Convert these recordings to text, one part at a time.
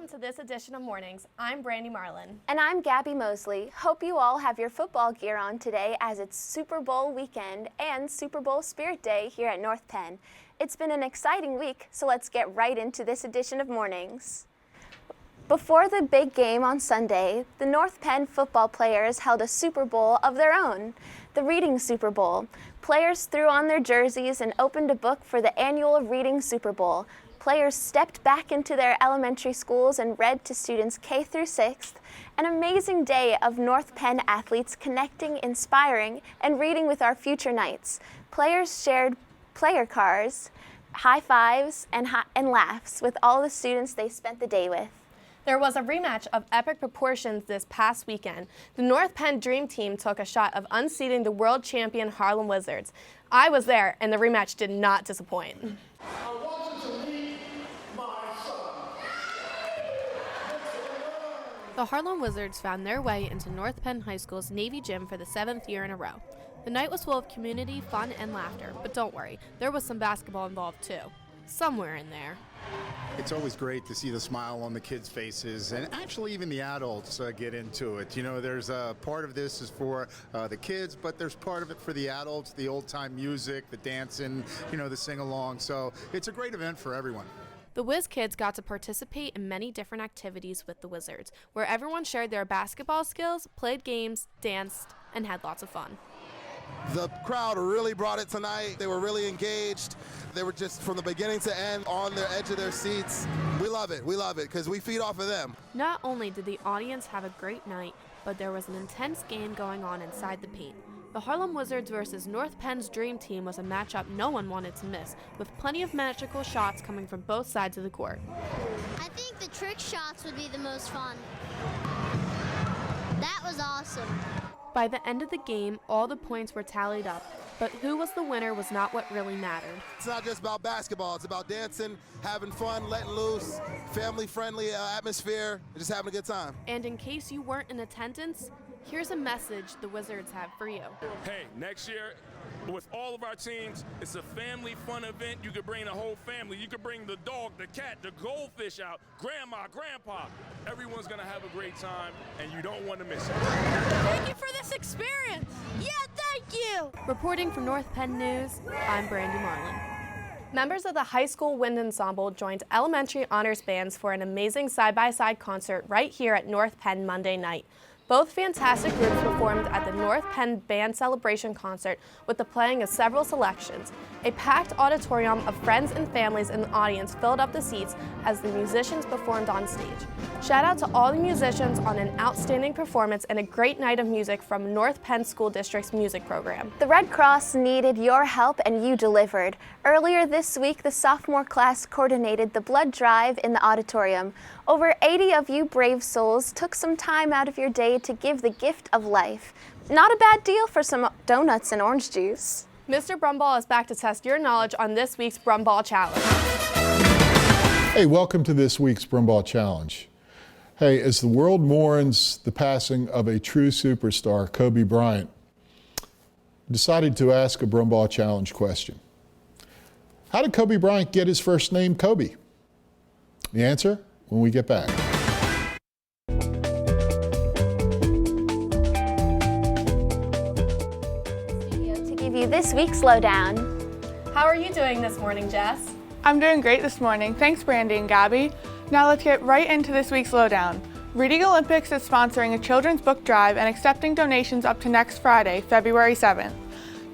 welcome to this edition of Mornings. I'm Brandy Marlin. And I'm Gabby Mosley. Hope you all have your football gear on today as it's Super Bowl weekend and Super Bowl Spirit Day here at North Penn. It's been an exciting week, so let's get right into this edition of Mornings. Before the big game on Sunday, the North Penn football players held a Super Bowl of their own, the Reading Super Bowl. Players threw on their jerseys and opened a book for the annual Reading Super Bowl. Players stepped back into their elementary schools and read to students K through 6th, an amazing day of North Penn athletes connecting, inspiring, and reading with our future knights. Players shared player cards, high fives, and laughs with all the students they spent the day with. There was a rematch of epic proportions this past weekend. The North Penn Dream Team took a shot of unseating the world champion Harlem Wizards. I was there, and the rematch did not disappoint. The Harlem Wizards found their way into North Penn High School's Navy Gym for the 7th year in a row. The night was full of community, fun, and laughter, but don't worry, there was some basketball involved too. Somewhere in there. It's always great to see the smile on the kids' faces, and actually even the adults get into it. You know, there's a part of this is for the kids, but there's part of it for the adults, the old-time music, the dancing, you know, the sing-along. So it's a great event for everyone. The Wiz kids got to participate in many different activities with the Wizards, where everyone shared their basketball skills, played games, danced, and had lots of fun. The crowd really brought it tonight. They were really engaged. They were just from the beginning to end on the edge of their seats. We love it, because we feed off of them. Not only did the audience have a great night, but there was an intense game going on inside the paint. The Harlem Wizards versus North Penn's Dream Team was a matchup no one wanted to miss, with plenty of magical shots coming from both sides of the court. I think the trick shots would be the most fun. That was awesome. By the end of the game, all the points were tallied up, but who was the winner was not what really mattered. It's not just about basketball. It's about dancing, having fun, letting loose, family-friendly atmosphere, and just having a good time. And in case you weren't in attendance, here's a message the Wizards have for you. Hey, next year, with all of our teams, it's a family fun event. You could bring the whole family. You could bring the dog, the cat, the goldfish out, grandma, grandpa. Everyone's gonna have a great time, and you don't want to miss it. Thank you for this experience. Yeah, thank you. Reporting for North Penn News, I'm Brandy Marlin. Members of the high school wind ensemble joined elementary honors bands for an amazing side-by-side concert right here at North Penn Monday night. Both fantastic groups performed at the North Penn Band Celebration Concert with the playing of several selections. A packed auditorium of friends and families in the audience filled up the seats as the musicians performed on stage. Shout out to all the musicians on an outstanding performance and a great night of music from North Penn School District's music program. The Red Cross needed your help and you delivered. Earlier this week, the sophomore class coordinated the blood drive in the auditorium. Over 80 of you brave souls took some time out of your day to give the gift of life. Not a bad deal for some donuts and orange juice. Mr. Brumbaugh is back to test your knowledge on this week's Brumbaugh Challenge. Hey, welcome to this week's Brumbaugh Challenge. Hey, as the world mourns the passing of a true superstar, Kobe Bryant, I decided to ask a Brumbaugh Challenge question. How did Kobe Bryant get his first name, Kobe? The answer when we get back. To give you this week's lowdown. How are you doing this morning, Jess? I'm doing great this morning. Thanks, Brandy and Gabby. Now let's get right into this week's lowdown. Reading Olympics is sponsoring a children's book drive and accepting donations up to next Friday, February 7th.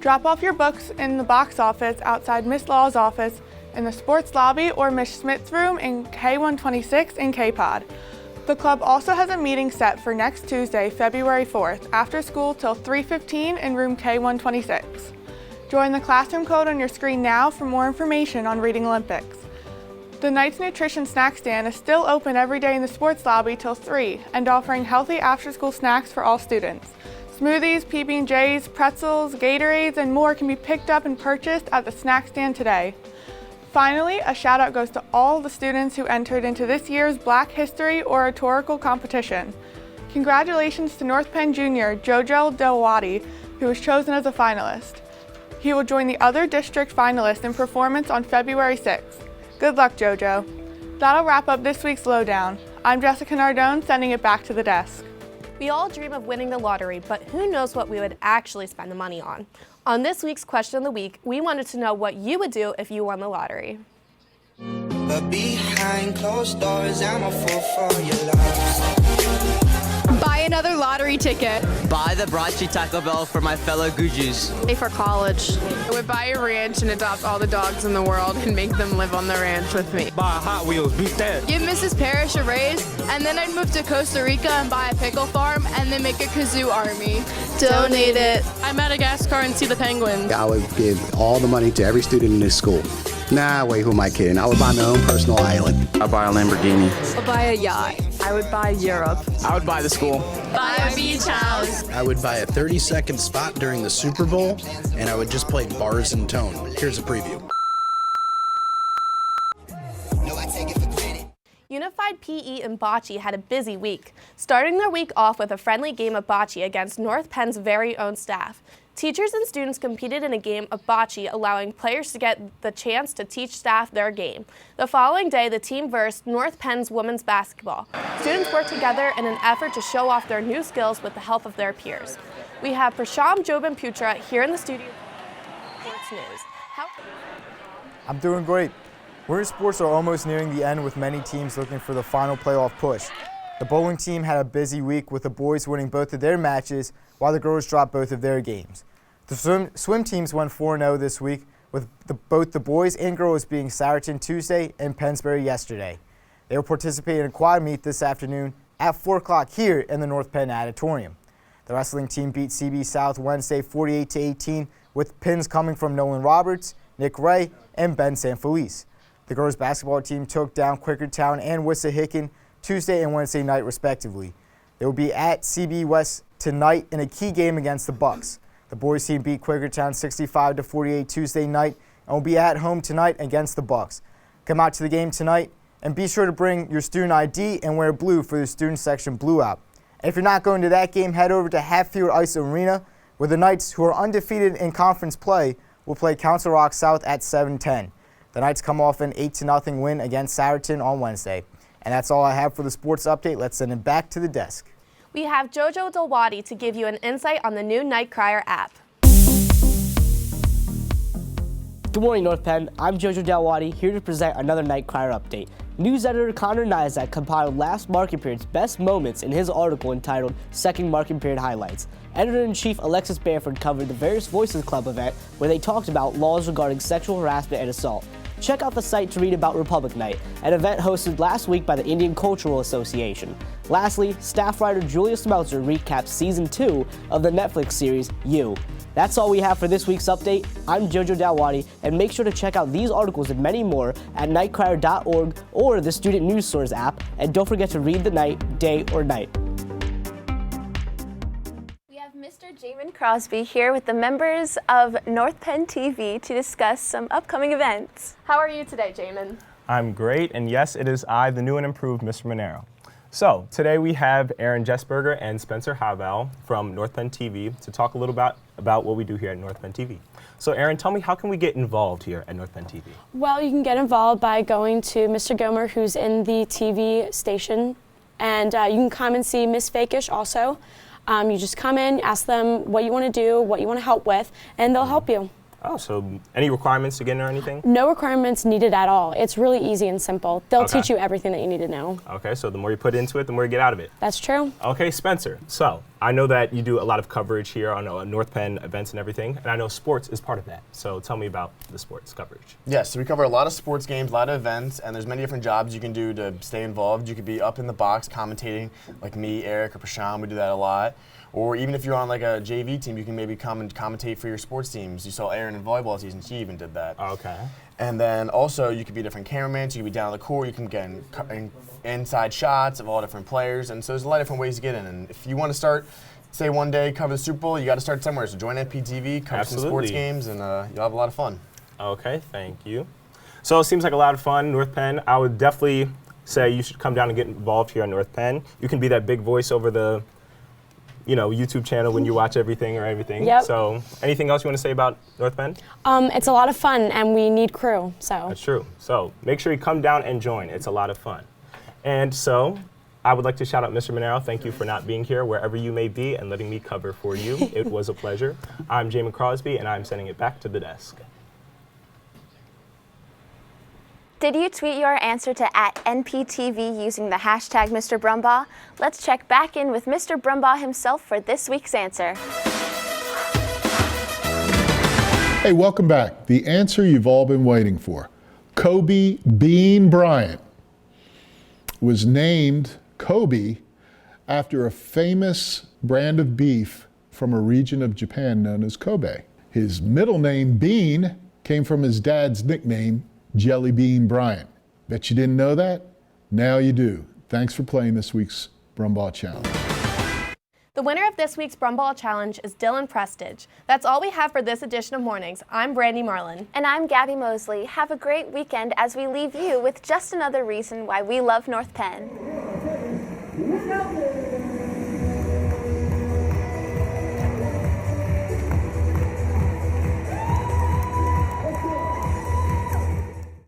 Drop off your books in the box office outside Miss Law's office, in the sports lobby, or Miss Smith's room in K126 in K-Pod. The club also has a meeting set for next Tuesday, February 4th, after school till 3:15 in room K126. Join the classroom code on your screen now for more information on Reading Olympics. The Knights Nutrition Snack Stand is still open every day in the sports lobby till 3 and offering healthy after-school snacks for all students. Smoothies, PB&Js, pretzels, Gatorades, and more can be picked up and purchased at the snack stand today. Finally, a shout out goes to all the students who entered into this year's Black History Oratorical Competition. Congratulations to North Penn Jr. Jojo Delwadi, who was chosen as a finalist. He will join the other district finalists in performance on February 6th. Good luck, JoJo. That'll wrap up this week's Lowdown. I'm Jessica Nardone, sending it back to the desk. We all dream of winning the lottery, but who knows what we would actually spend the money on? On this week's Question of the Week, we wanted to know what you would do if you won the lottery. But behind closed doors, I'm a fool for your love. Buy another lottery ticket. Buy the Brachi Taco Bell for my fellow Gujus. Pay for college. I would buy a ranch and adopt all the dogs in the world and make them live on the ranch with me. Buy Hot Wheels, beat that. Give Mrs. Parrish a raise, and then I'd move to Costa Rica and buy a pickle farm and then make a kazoo army. Donate it. I Madagascar and see the penguins. I would give all the money to every student in this school. Nah, wait, who am I kidding? I would buy my own personal island. I'd buy a Lamborghini. I'd buy a yacht. I would buy Europe. I would buy the school. Buy a beach house. I would buy a 30-second spot during the Super Bowl, and I would just play bars and tone. Here's a preview. Unified PE and bocce had a busy week, starting their week off with a friendly game of bocce against North Penn's very own staff. Teachers and students competed in a game of bocce, allowing players to get the chance to teach staff their game. The following day, the team versed North Penn's women's basketball. Students worked together in an effort to show off their new skills with the help of their peers. We have Prasham, Job, and Putra here in the studio for Sports News. I'm doing great. Winter sports are almost nearing the end with many teams looking for the final playoff push. The bowling team had a busy week with the boys winning both of their matches while the girls dropped both of their games. The swim teams went 4-0 this week with both the boys and girls being Saracen Tuesday and Pennsbury yesterday. They will participate in a quad meet this afternoon at 4 o'clock here in the North Penn Auditorium. The wrestling team beat CB South Wednesday 48-18 with pins coming from Nolan Roberts, Nick Ray, and Ben Sanfelice. The girls basketball team took down Quakertown and Wissahickon Tuesday and Wednesday night respectively. They will be at CB West tonight in a key game against the Bucks. The boys team beat Quakertown 65-48 Tuesday night and will be at home tonight against the Bucks. Come out to the game tonight and be sure to bring your student ID and wear blue for the student section blue out. And if you're not going to that game, head over to Hatfield Ice Arena where the Knights, who are undefeated in conference play, will play Council Rock South at 7:10. The Knights come off an 8-0 win against Saracen on Wednesday. And that's all I have for the sports update. Let's send it back to the desk. We have Jojo Dalwadi to give you an insight on the new Night Crier app. Good morning, North Penn. I'm Jojo Dalwadi, here to present another Night Crier update. News editor Connor Nizak compiled last market period's best moments in his article entitled Second Market Period Highlights. Editor-in-Chief Alexis Bamford covered the Various Voices Club event where they talked about laws regarding sexual harassment and assault. Check out the site to read about Republic Night, an event hosted last week by the Indian Cultural Association. Lastly, staff writer Julia Smeltzer recaps Season 2 of the Netflix series You. That's all we have for this week's update. I'm Jojo Dalwadi, and make sure to check out these articles and many more at nightcrier.org or the Student News Source app, and don't forget to read the night, day, or night. Mr. Jamin Crosby here with the members of North Penn TV to discuss some upcoming events. How are you today, Jamin? I'm great, and yes, it is I, the new and improved Mr. Monero. So, today we have Aaron Jessberger and Spencer Havel from North Penn TV to talk a little about what we do here at North Penn TV. So, Aaron, tell me, how can we get involved here at North Penn TV? Well, you can get involved by going to Mr. Gomer, who's in the TV station, and you can come and see Miss Fakish also. You just come in, ask them what you want to do, what you want to help with, and they'll help you. Oh, so any requirements to get in or anything? No requirements needed at all. It's really easy and simple. They'll teach you everything that you need to know. Okay, so the more you put into it, the more you get out of it. That's true. Okay, Spencer, so I know that you do a lot of coverage here on North Penn events and everything, and I know sports is part of that. So tell me about the sports coverage. Yes, so we cover a lot of sports games, a lot of events, and there's many different jobs you can do to stay involved. You could be up in the box commentating, like me, Eric, or Prasham. We do that a lot. Or even if you're on like a JV team, you can maybe come and commentate for your sports teams. You saw Erin in volleyball season, she even did that. Okay. And then also you could be different cameramans, you could be down on the court, you can get inside shots of all different players, and so there's a lot of different ways to get in. And if you want to start, say one day, cover the Super Bowl, you got to start somewhere. So join NPTV, cover some sports games, and you'll have a lot of fun. Okay, thank you. So it seems like a lot of fun, North Penn. I would definitely say you should come down and get involved here at North Penn. You can be that big voice over the YouTube channel when you watch everything or everything. Yep. So anything else you want to say about North Penn? It's a lot of fun, and we need crew, so. That's true. So make sure you come down and join. It's a lot of fun. And so I would like to shout out Mr. Monero. Thank you for not being here wherever you may be and letting me cover for you. It was a pleasure. I'm Jamin Crosby, and I'm sending it back to the desk. Did you tweet your answer to @NPTV using the hashtag Mr. Brumbaugh? Let's check back in with Mr. Brumbaugh himself for this week's answer. Hey, welcome back. The answer you've all been waiting for. Kobe Bean Bryant was named Kobe after a famous brand of beef from a region of Japan known as Kobe. His middle name, Bean, came from his dad's nickname, Jelly Bean Bryant. Bet you didn't know that? Now you do. Thanks for playing this week's Brumbaugh Challenge. The winner of this week's Brumbaugh Challenge is Dylan Prestige. That's all we have for this edition of Mornings. I'm Brandy Marlin. And I'm Gabby Mosley. Have a great weekend as we leave you with just another reason why we love North Penn.